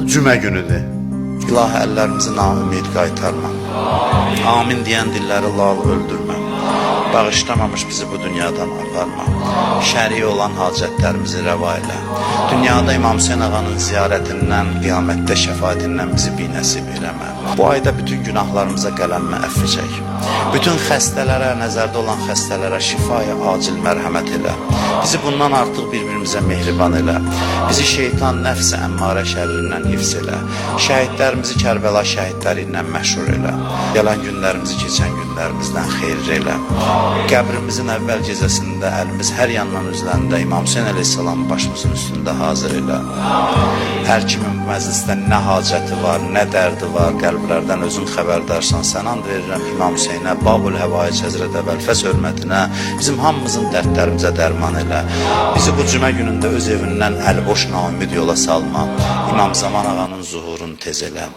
cümə günüdür. İlahi, əllərimizi naümid qaytarma. Amin deyən dilləri lal öldürmə. Bağışlamamış bizi bu dünyadan aparma. Şəri olan hacətlərimizi rəva elə. Dünyada İmam Hüseyin ağanın ziyarətindən, qiyamətdə şəfaətindən bizi binəsib eləmə. Bu ayda bütün günahlarımıza qələmmə əfv çək. Bütün xəstələrə, nəzərdə olan xəstələrə şifaya acil mərhəmət elə. Bizi bundan artıq bir-birimizə mehriban elə. Bizi şeytan, nəfs, əmmarə şərrindən hifz elə. Şəhidlərimizi Kərbəla şəhidlərindən məşhur elə. Gələn günlərimizi keçən günlərimizdən xeyir elə. Qəbrimizin əvvəl gecəsində əlimiz hər yandan üzlərində İmam Hüseyin əleyhissalam başımızın üstündə hazır elə. Hər kimin bu məclisdə nə hacəti var, nə dərdi var, qəlblərdən özün xəbərdarsan. Sən and verirəm İmam Hüseynə, Babul Həvaic Həzrət Əbəlfəs hörmətinə, bizim hamımızın dərdlərimizə dərman elə. Bizi bu cümə günündə öz evindən əlboş naümid yola salma. İmam Zaman ağanın zuhurunu tez elə.